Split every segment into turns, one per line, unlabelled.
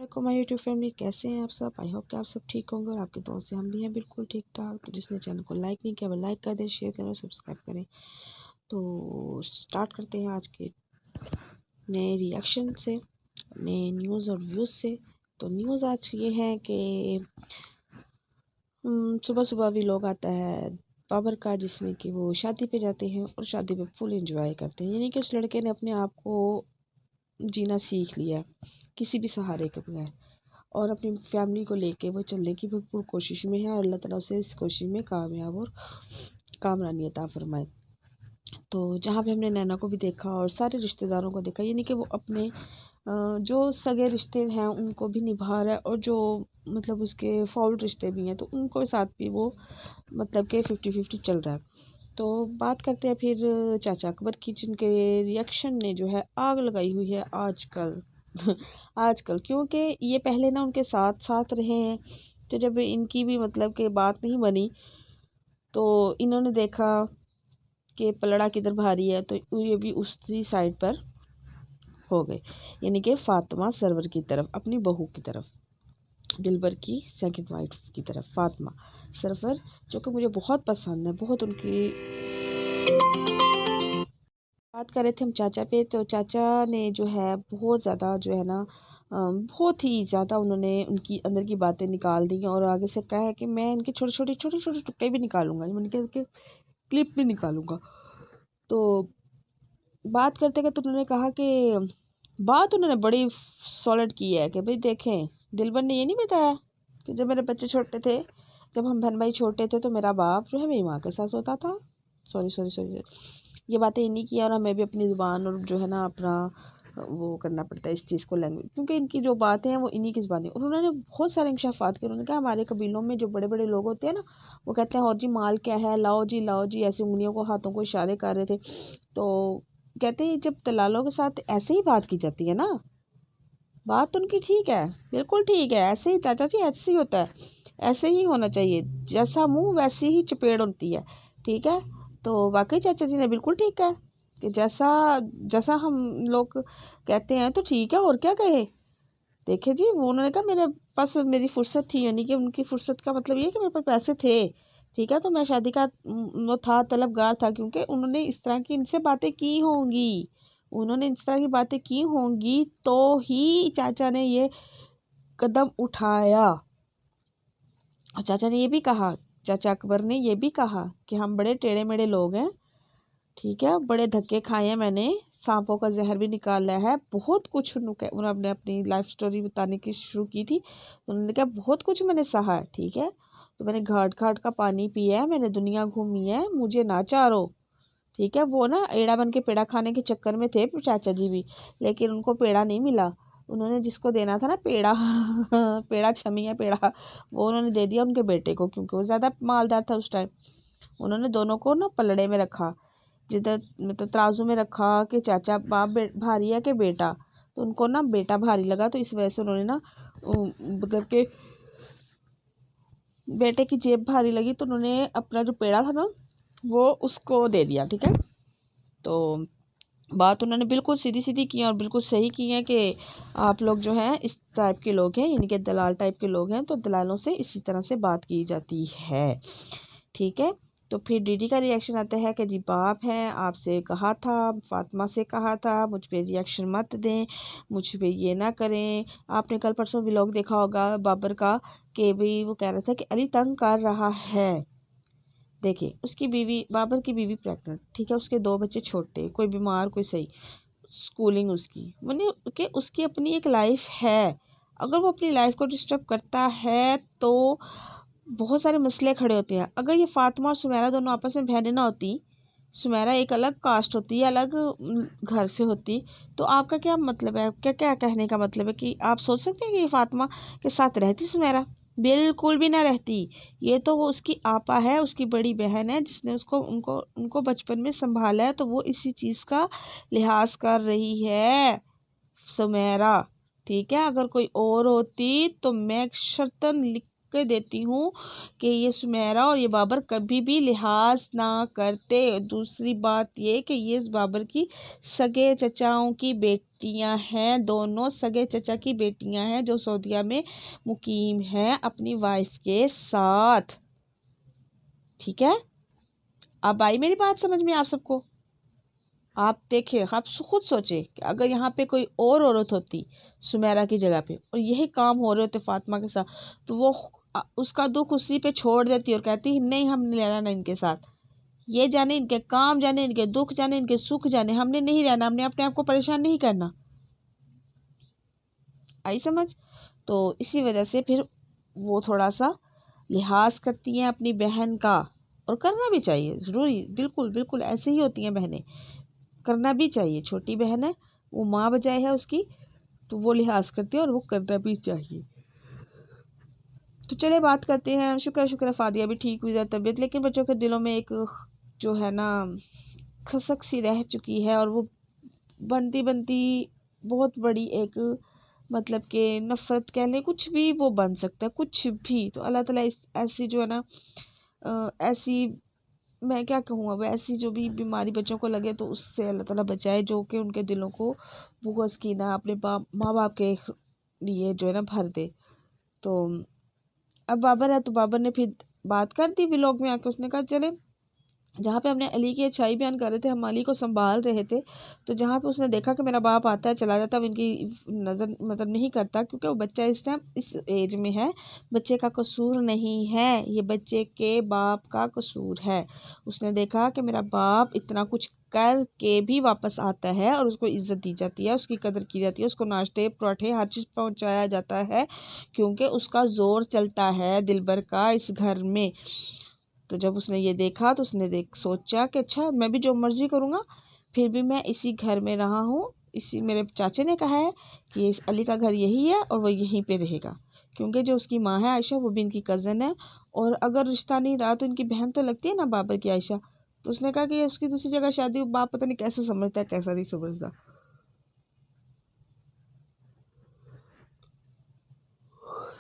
को my YouTube family, कैसे हैं आप सब। आई होप कि आप सब ठीक होंगे और आपके दोस्त से हम भी हैं बिल्कुल ठीक ठाक। तो जिसने चैनल को लाइक नहीं किया वो लाइक कर दें, शेयर करें और सब्सक्राइब करें। तो स्टार्ट करते हैं आज के नए रिएक्शन से, नए न्यूज़ और व्यूज़ से। तो न्यूज़ आज ये है कि सुबह सुबह भी लोग आता है बाबर का, जिसमें कि वो शादी पे जाते हैं और शादी पे फुल एंजॉय करते हैं। यानी कि उस लड़के ने अपने आप को जीना सीख लिया किसी भी सहारे के बगैर, और अपनी फैमिली को लेके वो चलने की भरपूर कोशिश में है और अल्लाह ताला उसे इस कोशिश में कामयाब और कामरानी अता फरमाए। तो जहाँ पे हमने नैना को भी देखा और सारे रिश्तेदारों को देखा, यानी कि वो अपने जो सगे रिश्ते हैं उनको भी निभा रहा है, और जो मतलब उसके फाउल रिश्ते भी हैं तो उनको साथ भी वो मतलब के 50-50 चल रहा है। तो बात करते हैं फिर चाचा अकबर की, जिनके रिएक्शन ने जो है आग लगाई हुई है आजकल। आजकल क्योंकि ये पहले ना उनके साथ साथ रहे हैं, तो जब इनकी भी मतलब कि बात नहीं बनी तो इन्होंने देखा कि पलड़ा किधर भारी है, तो ये भी उसी साइड पर हो गए, यानी कि फातिमा सरवर की तरफ, अपनी बहू की तरफ, दिलबर की सेकंड वाइफ की तरफ फातिमा सरवर, जो कि मुझे बहुत पसंद है। बहुत उनकी बात कर रहे थे हम चाचा पे, तो चाचा ने जो है बहुत ज़्यादा जो है ना बहुत ही ज़्यादा उन्होंने उनकी अंदर की बातें निकाल दी और आगे से कहा है कि मैं इनके छोटे छोटे टुकड़े भी निकालूंगा, इनके क्लिप भी निकालूंगा। तो बात करते करते तो उन्होंने कहा कि बात उन्होंने बड़ी सॉलिड की है कि भाई देखें, दिलबर ने ये नहीं बताया कि जब मेरे बच्चे छोटे थे, जब हम बहन भाई छोटे थे, तो मेरा बाप जो है मेरी माँ के साथ सोता था। सॉरी सॉरी सॉरी, ये बातें इन्हीं की है और हमें भी अपनी ज़ुबान और जो है ना अपना वो करना पड़ता है इस चीज़ को, लैंग्वेज, क्योंकि इनकी जो बातें हैं वो इन्हीं की ज़ुबानी। उन्होंने बहुत सारे इंकशाफात किए। उन्होंने कहा हमारे कबीलों में जो बड़े बड़े लोग होते हैं ना, वो कहते हैं और जी माल क्या है, लाओ जी, ऐसे उंगलियों को हाथों को इशारे कर रहे थे। तो कहते हैं जब दलालों के साथ ऐसे ही बात की जाती है ना, बात उनकी ठीक है, बिल्कुल ठीक है, ऐसे ही चाचा जी, ऐसे ही होता है, ऐसे ही होना चाहिए, जैसा मुंह वैसी ही चपेड़ होती है। ठीक है, तो वाकई चाचा जी ने बिल्कुल ठीक है कि जैसा जैसा हम लोग कहते हैं तो ठीक है, और क्या कहे। देखिए जी, वो उन्होंने कहा मेरे पास मेरी फुर्सत थी, यानी कि उनकी फुर्सत का मतलब ये कि मेरे पास पैसे थे। ठीक है, तो मैं शादी का वो था, तलबगार था, क्योंकि उन्होंने इस तरह की इनसे बातें की होंगी, उन्होंने इस तरह की बातें की होंगी तो ही चाचा ने ये कदम उठाया। और चाचा ने ये भी कहा, चाचा अकबर ने ये भी कहा कि हम बड़े टेढ़े मेढ़े लोग हैं। ठीक है, बड़े धक्के खाए हैं मैंने, सांपों का जहर भी निकाला है, बहुत कुछ उन्होंने अपनी लाइफ स्टोरी बताने की शुरू की थी, तो उन्होंने कहा बहुत कुछ मैंने सहा है। ठीक है, तो मैंने घाट घाट का पानी पिया है, मैंने दुनिया घूमी है, मुझे ना चारो। ठीक है, वो ना एड़ा बन के पेड़ा खाने के चक्कर में थे चाचा जी भी, लेकिन उनको पेड़ा नहीं मिला। उन्होंने जिसको देना था ना पेड़ा पेड़ा छमी है पेड़ा, वो उन्होंने दे दिया उनके बेटे को, क्योंकि वो ज़्यादा मालदार था उस टाइम। उन्होंने दोनों को ना पलड़े में रखा, जिधर मतलब तराजू में रखा कि चाचा बाप भारी है कि बेटा, तो उनको ना बेटा भारी लगा, तो इस वजह से उन्होंने ना मतलब के बेटे की जेब भारी लगी, तो उन्होंने अपना जो पेड़ा था ना वो उसको दे दिया। ठीक है, तो बात उन्होंने बिल्कुल सीधी सीधी की है और बिल्कुल सही की है कि आप लोग जो हैं इस टाइप के लोग हैं, यानी कि दलाल टाइप के लोग हैं, तो दलालों से इसी तरह से बात की जाती है। ठीक है, तो फिर डीडी का रिएक्शन आता है कि जी बाप है, आपसे कहा था, फातिमा से कहा था मुझ पे रिएक्शन मत दें, मुझ पे ये ना करें। आपने कल परसों व्लॉग देखा होगा बाबर का, कि भाई वो कह रहा था कि अली तंग कर रहा है। देखिए, उसकी बीवी, बाबर की बीवी प्रेग्नेंट, ठीक है, उसके 2 बच्चे छोटे, कोई बीमार कोई सही, स्कूलिंग उसकी, मैंने कि उसकी अपनी एक लाइफ है। अगर वो अपनी लाइफ को डिस्टर्ब करता है तो बहुत सारे मसले खड़े होते हैं। अगर ये फातिमा और सुमेरा दोनों आपस में बहनें ना होती, सुमेरा एक अलग कास्ट होती, अलग घर से होती, तो आपका क्या मतलब है, क्या क्या कहने का मतलब है कि आप सोच सकते हैं कि ये फातिमा के साथ रहती सुमेरा? बिल्कुल भी ना रहती। ये तो वो उसकी आपा है, उसकी बड़ी बहन है, जिसने उसको उनको उनको बचपन में संभाला है, तो वो इसी चीज़ का लिहाज कर रही है सुमेरा। ठीक है, अगर कोई और होती तो मैं शर्तन लिख के देती हूँ कि ये सुमेरा और ये बाबर कभी भी लिहाज ना करते। दूसरी बात ये कि ये इस बाबर की सगे चचाओं की बेटियां हैं, दोनों सगे चचा की बेटियां हैं जो सऊदीया में मुकीम हैं अपनी वाइफ के साथ। ठीक है, अब आई मेरी बात समझ में आप सबको? आप देखिए, आप खुद सोचे कि अगर यहाँ पे कोई और औरत होती सुमेरा की जगह पे और यही काम हो रहे होते फातिमा के साथ, तो वो उसका दुख उसी पे छोड़ देती और कहती नहीं, हम नहीं रहना इनके साथ, ये जाने इनके काम जाने, इनके दुख जाने, इनके सुख जाने, हमने नहीं रहना, हमने अपने आप को परेशान नहीं करना। आई समझ? तो इसी वजह से फिर वो थोड़ा सा लिहाज करती हैं अपनी बहन का, और करना भी चाहिए, ज़रूरी, बिल्कुल बिल्कुल ऐसे ही होती हैं बहनें, करना भी चाहिए। छोटी बहन है, वो माँ बजाय है उसकी, तो वो लिहाज करती है और वो करना भी चाहिए। तो चले बात करते हैं, शुक्र फादिया भी ठीक हुई है तबीयत, लेकिन बच्चों के दिलों में एक जो है ना खसक सी रह चुकी है, और वो बनती बनती बहुत बड़ी एक मतलब कि नफ़रत कह लें, कुछ भी वो बन सकता है, कुछ भी। तो अल्लाह ताला ऐसी जो है ना ऐसी, मैं क्या कहूँ, अब ऐसी जो भी बीमारी बच्चों को लगे तो उससे अल्लाह ताला बचाए, जो कि उनके दिलों को बुग़्ज़ की ना अपने माँ बाप के लिए जो है ना भर दे। तो अब बाबर है, तो बाबर ने फिर बात कर दी व्लॉग में आके। उसने कहा चले, जहाँ पे हमने अली की अच्छाई बयान कर रहे थे, हम अली को संभाल रहे थे, तो जहाँ पे उसने देखा कि मेरा बाप आता है चला जाता है, इनकी नज़र मतलब नहीं करता, क्योंकि वो बच्चा इस टाइम इस एज में है, बच्चे का कसूर नहीं है, ये बच्चे के बाप का कसूर है। उसने देखा कि मेरा बाप इतना कुछ कर के भी वापस आता है और उसको इज्जत दी जाती है, उसकी कदर की जाती है, उसको नाश्ते पराठे हर चीज़ पहुँचाया जाता है, क्योंकि उसका जोर चलता है दिलबर का इस घर में। तो जब उसने ये देखा तो उसने सोचा कि अच्छा, मैं भी जो मर्जी करूँगा, फिर भी मैं इसी घर में रहा हूँ, इसी मेरे चाचे ने कहा है कि इस अली का घर यही है और वो यहीं पे रहेगा, क्योंकि जो उसकी माँ है आयशा, वो भी इनकी कज़न है, और अगर रिश्ता नहीं रहा तो इनकी बहन तो लगती है ना बाबर की आयशा। तो उसने कहा कि उसकी दूसरी जगह शादी, बाप पता नहीं कैसे समझता है कैसा नहीं समझता।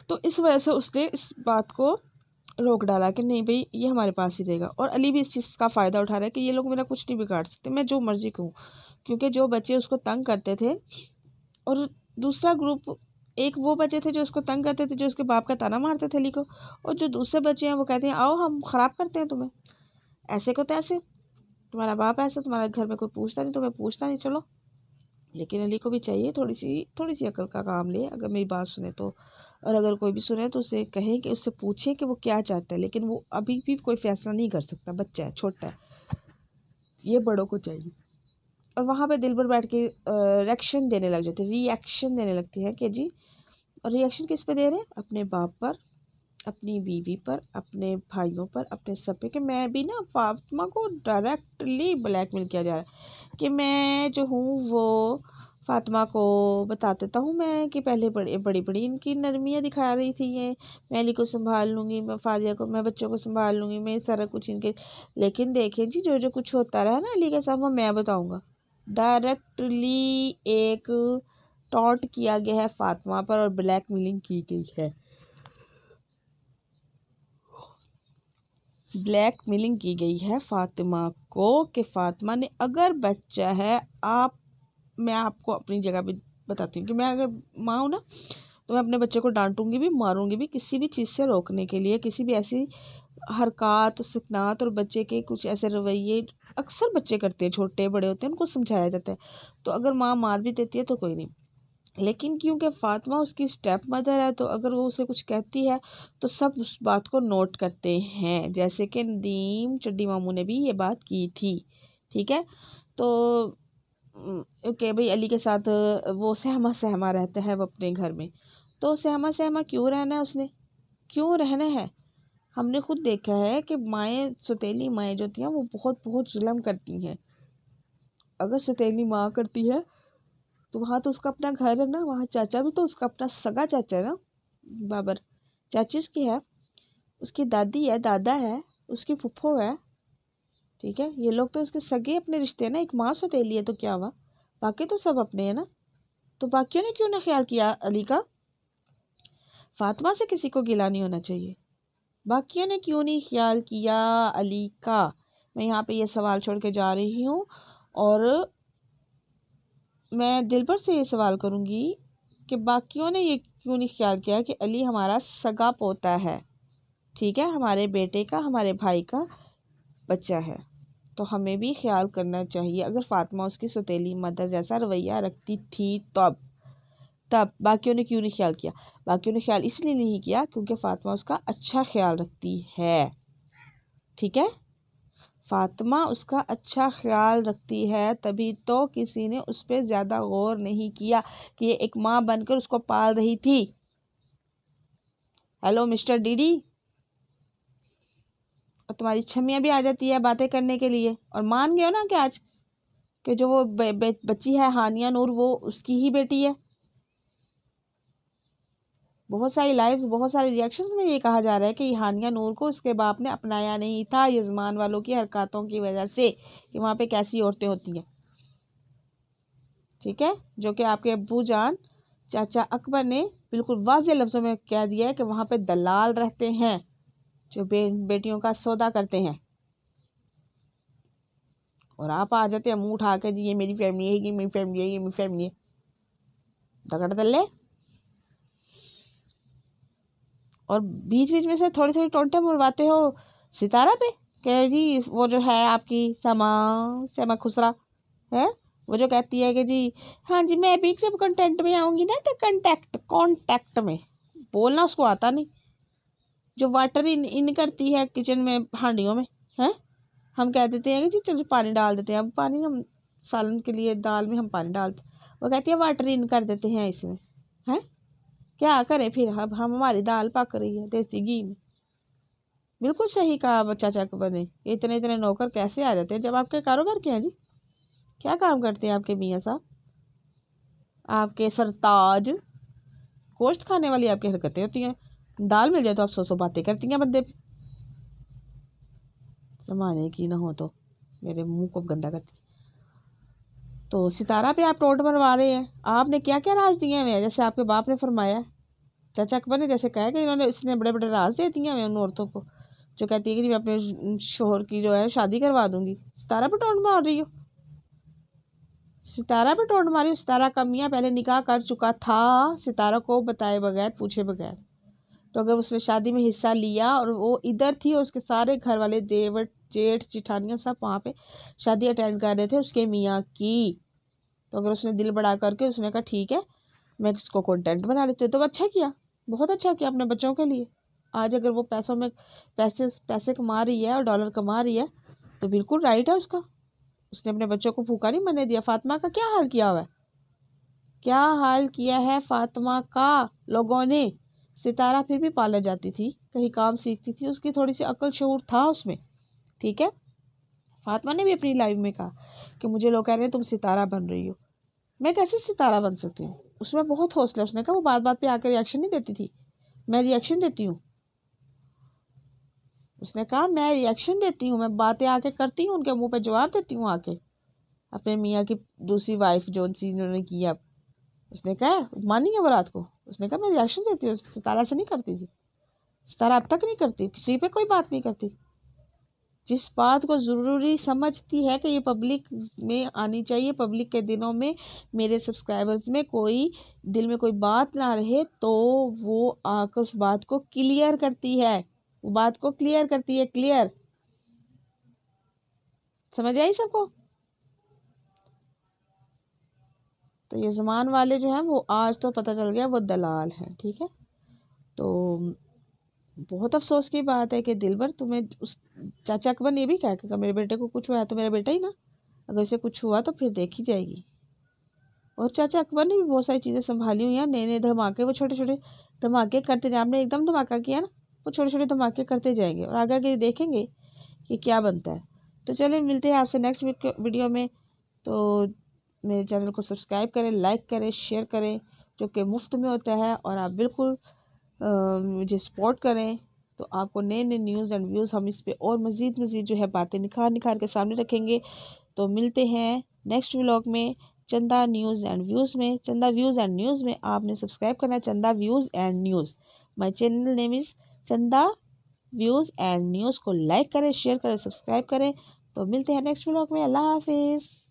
तो इस वजह से उसने इस बात को रोक डाला कि नहीं भाई, ये हमारे पास ही रहेगा। और अली भी इस चीज़ का फ़ायदा उठा रहा है कि ये लोग मेरा कुछ नहीं बिगाड़ सकते, मैं जो मर्जी कहूँ, क्योंकि जो बच्चे उसको तंग करते थे, और दूसरा ग्रुप, एक वो बच्चे थे जो उसको तंग करते थे, जो उसके बाप का ताना मारते थे अली को, और जो दूसरे बच्चे हैं वो कहते हैं आओ हम ख़राब करते हैं तुम्हें, ऐसे को तैसे, तुम्हारा बाप ऐसा, तुम्हारे घर में कोई पूछता नहीं, तुम्हें पूछता नहीं, चलो। लेकिन अली को भी चाहिए थोड़ी सी अकल का काम ले, अगर मेरी बात सुने तो, और अगर कोई भी सुने तो उसे कहें कि उससे पूछे कि वो क्या चाहता है, लेकिन वो अभी भी कोई फैसला नहीं कर सकता, बच्चा है, छोटा है, ये बड़ों को चाहिए। और वहाँ पे दिलबर बैठ के रिएक्शन देने लग जाते, रिएक्शन देने लगती है कि जी, और रिएक्शन किस पे दे रहे हैं? अपने बाप पर, अपनी बीवी पर, अपने भाइयों पर, अपने सब पे, कि मैं भी ना, फातिमा को डायरेक्टली ब्लैकमेल किया जा रहा है कि मैं जो हूँ वो फातिमा को बता देता हूँ मैं कि पहले बड़ी बड़ी बड़ी इनकी नरमियाँ दिखा रही थी, ये मैं अली को संभाल लूँगी, मैं फादिया को, मैं बच्चों को संभाल लूँगी, मैं सारा कुछ इनके। लेकिन देखें जी, जो जो कुछ होता रहा ना अली के साथ, वो मैं बताऊँगा। डायरेक्टली एक टॉन्ट किया गया है फातिमा पर और ब्लैकमेलिंग की गई है, ब्लैकमेलिंग की गई है फातिमा को, कि फातिमा ने, अगर बच्चा है, आप, मैं आपको अपनी जगह पे बताती हूँ कि मैं अगर माँ हूँ ना, तो मैं अपने बच्चे को डांटूंगी भी, मारूंगी भी, किसी भी चीज़ से रोकने के लिए, किसी भी ऐसी हरकत सकनात और बच्चे के कुछ ऐसे रवैये अक्सर बच्चे करते हैं, छोटे बड़े होते हैं, उनको समझाया जाता है। तो अगर माँ मार भी देती है तो कोई नहीं, लेकिन क्योंकि फातिमा उसकी स्टेप मदर है, तो अगर वो उसे कुछ कहती है तो सब उस बात को नोट करते हैं, जैसे कि नदीम चड्डी मामू ने भी ये बात की थी। ठीक है, तो ओके भाई, अली के साथ वो सहमा सहमा रहता है वो अपने घर में, तो सहमा सहमा क्यों रहना है उसने, क्यों रहना है? हमने खुद देखा है कि माएँ, सौतेली माएँ जो होती हैं, वो बहुत बहुत जुल्म करती हैं। अगर सौतेली माँ करती है तो वहाँ तो उसका अपना घर है ना, वहाँ चाचा भी तो उसका अपना सगा चाचा है ना, बाबर चाची उसकी है, उसकी दादी है, दादा है, उसकी फुफ्फो है। ठीक है, ये लोग तो उसके सगे अपने रिश्ते हैं ना, एक माँ सौतेली है तो क्या हुआ, बाकी तो सब अपने हैं ना। तो बाकियों ने क्यों ना ख्याल किया अली का? फातिमा से किसी को गिला नहीं होना चाहिए। बाकियों ने क्यों नहीं ख्याल किया अली का? मैं यहाँ पे ये सवाल छोड़ के जा रही हूँ और मैं दिलबर से ये सवाल करूँगी कि बाकियों ने ये क्यों नहीं ख्याल किया कि अली हमारा सगा पोता है, ठीक है, हमारे बेटे का, हमारे भाई का बच्चा है, तो हमें भी ख्याल करना चाहिए। अगर फातिमा उसकी सौतेली मदर जैसा रवैया रखती थी तब बाकियों ने क्यों नहीं ख्याल किया? बाकियों ने ख्याल इसलिए नहीं किया क्योंकि फातिमा उसका अच्छा ख्याल रखती है, ठीक है, फातिमा उसका अच्छा ख्याल रखती है, तभी तो किसी ने उस पर ज़्यादा गौर नहीं किया कि ये एक माँ बनकर उसको पाल रही थी। हेलो मिस्टर डीडी, और तुम्हारी छमियाँ भी आ जाती है बातें करने के लिए, और मान गए हो ना कि आज कि जो वो बच्ची है हानिया नूर वो उसकी ही बेटी है। बहुत सारी लाइव्स, बहुत सारे रिएक्शंस में ये कहा जा रहा है कि हानिया नूर को उसके बाप ने अपनाया नहीं था यजमान वालों की हरकतों की वजह से, कि वहाँ पे कैसी औरतें होती हैं, ठीक है, जो कि आपके अब्बू जान चाचा अकबर ने बिल्कुल वाज़े लफ्ज़ों में कह दिया है कि वहाँ पे दलाल रहते हैं जो बेटियों का सौदा करते हैं, और आप आ जाते हैं मुंह उठा के, जी ये मेरी फैमिली है, ये मेरी फैमिली है, ये मेरी फैमिली है, दगड़ दल्ले। और बीच बीच में से थोड़ी थोड़ी टोंटे मरवाते हो सितारा पे कि जी वो जो है आपकी समा खुसरा है, वो जो कहती है कि जी हाँ जी मैं भी जब कंटेंट में आऊंगी ना तो कांटेक्ट में बोलना उसको आता नहीं, जो वाटर इन करती है किचन में हांडियों में है, हम कह देते हैं कि जी चलो पानी डाल देते हैं, अब पानी हम सालन के लिए दाल में हम पानी डालते, वो कहती है वाटर इन कर देते हैं इसमें, है क्या करें फिर, अब हम हमारी दाल पक रही है देसी घी में। बिल्कुल सही कहा बच्चा चक बने, इतने इतने नौकर कैसे आ जाते हैं जब आपके कारोबार के हैं जी, क्या काम करते हैं आपके मियाँ साहब, आपके सरताज, गोश्त खाने वाली आपकी हरकतें होती हैं, दाल मिल जाए तो आप सौ बातें करती हैं बंदे पे, जमाने की ना हो तो मेरे मुंह को गंदा करती। तो सितारा पे आप टोट मरवा रहे हैं, आपने क्या क्या राज दिए हुए हैं, जैसे आपके बाप ने फरमाया, चाचा अकबर ने जैसे कहा कि इन्होंने इसने बड़े बड़े राज दे दिए हैं उन औरतों को जो कहती है कि मैं अपने शोहर की जो है शादी करवा दूंगी। सितारा पे टोट मार रही हो, सितारा पे टोट मारी, सितारा का मियाँ पहले निकाह कर चुका था सितारा को बताए बगैर, पूछे बगैर, तो अगर उसने शादी में हिस्सा लिया और वो इधर थी और उसके सारे घर वाले देवर जेठ जिठानियाँ सब वहाँ पे शादी अटेंड कर रहे थे उसके मियाँ की, तो अगर उसने दिल बड़ा करके उसने कहा ठीक है मैं इसको कंटेंट बना लेती हूँ, तो अच्छा किया, बहुत अच्छा किया अपने बच्चों के लिए। आज अगर वो पैसों में पैसे कमा रही है और डॉलर कमा रही है तो बिल्कुल राइट है उसका, उसने अपने बच्चों को भूखा नहीं मरने दिया। फातिमा का क्या हाल किया हुआ है, क्या हाल किया है फातिमा का लोगों ने। सितारा फिर भी पाला जाती थी, कहीं काम सीखती थी, उसकी थोड़ी सी अकल शऊर था उसमें, ठीक है, फातिमा ने भी अपनी लाइफ में कहा कि मुझे लोग कह रहे हैं तुम सितारा बन रही हो, मैं कैसे सितारा बन सकती हूँ, उसमें बहुत हौसला, उसने कहा वो बात बात पे आकर रिएक्शन नहीं देती थी, मैं रिएक्शन देती हूँ, उसने कहा मैं रिएक्शन देती हूँ, मैं बातें आके करती हूँ, उनके मुंह पे जवाब देती हूँ आके, अपने मियाँ की दूसरी वाइफ जो सी इन्होंने की अब, उसने कहा मानी है वो रात को, उसने कहा मैं रिएक्शन देती हूँ, सितारा से नहीं करती थी, सितारा अब तक नहीं करती, किसी पे कोई बात नहीं करती, जिस बात को ज़रूरी समझती है कि ये पब्लिक में आनी चाहिए, पब्लिक के दिनों में मेरे सब्सक्राइबर्स में कोई दिल में कोई बात ना रहे तो वो आकर उस बात को क्लियर करती है, वो बात को क्लियर करती है, क्लियर, समझ आई सबको। तो ये जमान वाले जो हैं वो आज तो पता चल गया वो दलाल हैं, ठीक है, तो बहुत अफसोस की बात है कि दिलबर तुम्हें उस चाचा अकबर ने भी कहा कि मेरे बेटे को कुछ हुआ है तो मेरा बेटा ही ना, अगर उसे कुछ हुआ तो फिर देखी जाएगी। और चाचा अकबर ने भी बहुत सारी चीज़ें संभाली हुई हैं, नए नए धमाके, वो छोटे छोटे धमाके करते जाए, आपने एकदम धमाका किया ना, वो छोटे छोटे धमाके करते जाएंगे और आगे आगे देखेंगे कि क्या बनता है। तो चलिए मिलते हैं आपसे नेक्स्ट वीडियो में, तो मेरे चैनल को सब्सक्राइब करें, लाइक करें, शेयर करें, जो कि मुफ्त में होता है, और आप बिल्कुल मुझे सपोर्ट करें, तो आपको नए नए न्यूज़ एंड व्यूज़ हम इस पे और मज़ीद जो है बातें निखार के सामने रखेंगे। तो मिलते हैं नेक्स्ट व्लॉग में चंदा न्यूज़ एंड व्यूज़ में, चंदा व्यूज़ एंड न्यूज़ में आपने सब्सक्राइब करना है, चंदा views and news, my channel name is चंदा व्यूज़ एंड न्यूज़ को लाइक करें, शेयर करें, सब्सक्राइब करें। तो मिलते हैं नेक्स्ट व्लॉग में। अल्लाह हाफिज़।